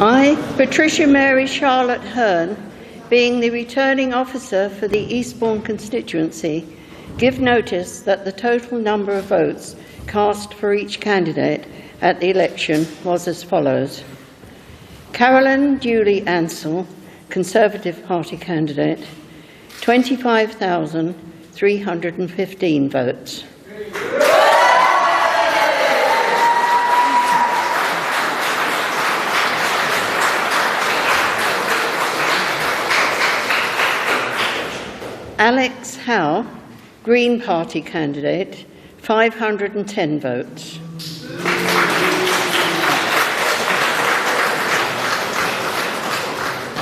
I, Patricia Mary Charlotte Hearn, being the returning officer for the Eastbourne constituency, give notice that the total number of votes cast for each candidate at the election was as follows. Carolyn Julie Ansell, Conservative Party candidate, 25,315 votes. Alex Howe, Green Party candidate, 510 votes.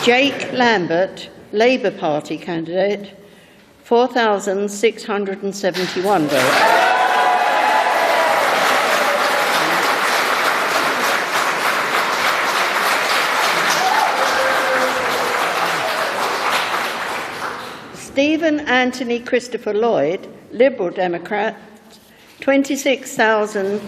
Jake Lambert, Labour Party candidate, 4,671 votes. Stephen Anthony Christopher Lloyd, Liberal Democrat, 26,924.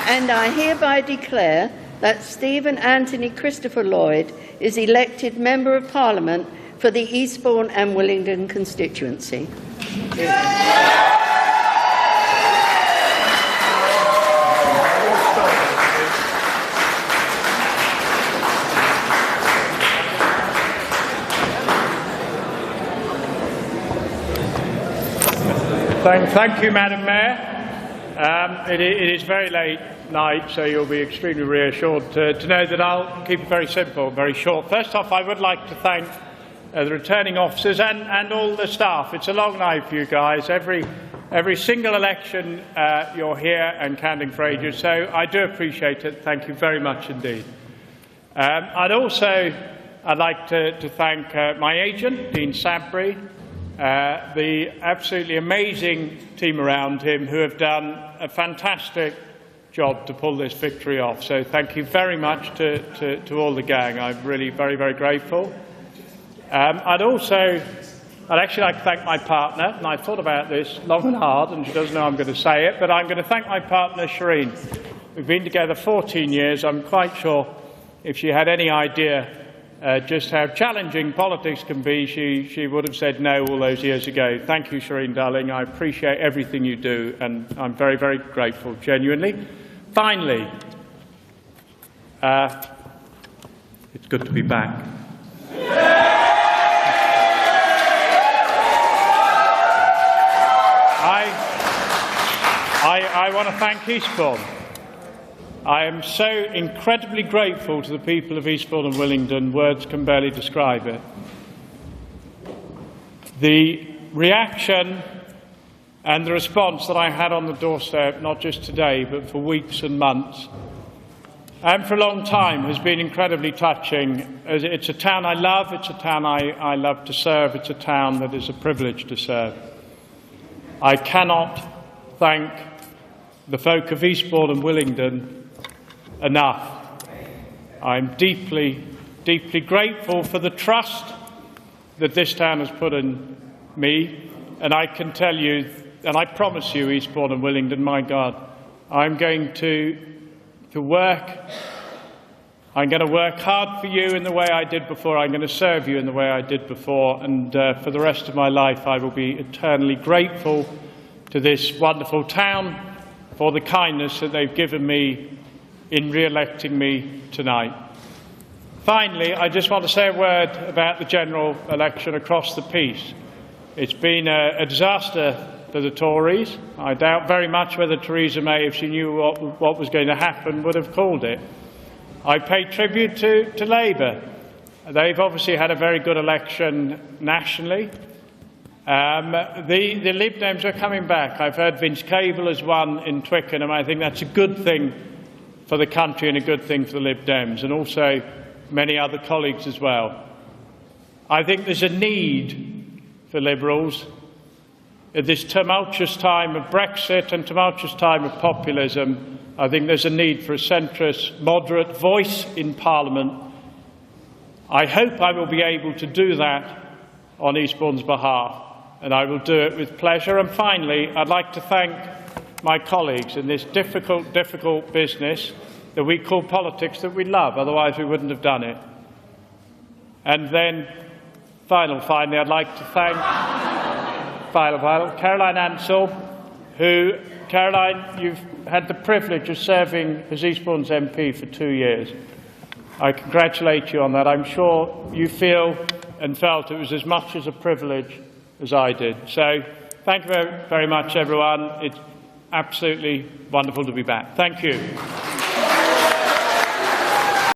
And I hereby declare that Stephen Anthony Christopher Lloyd is elected Member of Parliament for the Eastbourne and Willingdon constituency. Thank you, Madam Mayor. It is very late night, so you'll be extremely reassured to know that I'll keep it very simple, very short. First off, I would like to thank the returning officers and all the staff. It's a long night for you guys. Every single election you're here and counting for ages, so I do appreciate it. Thank you very much indeed. I'd like to thank my agent, Dean Sabry, the absolutely amazing team around him who have done a fantastic job to pull this victory off. So thank you very much to all the gang. I'm really very, very grateful. I'd actually like to thank my partner, and I thought about this long and hard, and she doesn't know I'm going to say it, but I'm going to thank my partner, Shireen. We've been together 14 years. I'm quite sure if she had any idea just how challenging politics can be, she would have said no all those years ago. Thank you, Shireen, darling. I appreciate everything you do, and I'm very, very grateful, genuinely. Finally, it's good to be back. I want to thank Eastbourne. I am so incredibly grateful to the people of Eastbourne and Willingdon, words can barely describe it. The reaction and the response that I had on the doorstep, not just today, but for weeks and months, and for a long time, has been incredibly touching. It's a town I love, it's a town I love to serve, it's a town that is a privilege to serve. I cannot thank the folk of Eastbourne and Willingdon enough. I'm deeply, deeply grateful for the trust that this town has put in me, and I can tell you, and I promise you, Eastbourne and Willingdon, my God, I'm going to work. I'm going to work hard for you in the way I did before. I'm going to serve you in the way I did before, and for the rest of my life I will be eternally grateful to this wonderful town for the kindness that they've given me in re-electing me tonight. Finally, I just want to say a word about the general election across the piece. It's been a disaster for the Tories. I doubt very much whether Theresa May, if she knew what was going to happen, would have called it. I pay tribute to Labour. They've obviously had a very good election nationally. The Lib Dems are coming back. I've heard Vince Cable has won in Twickenham. I think that's a good thing for the country and a good thing for the Lib Dems, and also many other colleagues as well. I think there's a need for Liberals at this tumultuous time of Brexit and tumultuous time of populism. I think there's a need for a centrist, moderate voice in Parliament. I hope I will be able to do that on Eastbourne's behalf, and I will do it with pleasure. And finally, I'd like to thank my colleagues in this difficult business that we call politics that we love, otherwise we wouldn't have done it. And then, finally, I'd like to thank Caroline Ansell, who, Caroline, you've had the privilege of serving as Eastbourne's MP for 2 years. I congratulate you on that. I'm sure you feel and felt it was as much as a privilege as I did. So thank you very much, everyone. It's absolutely wonderful to be back. Thank you.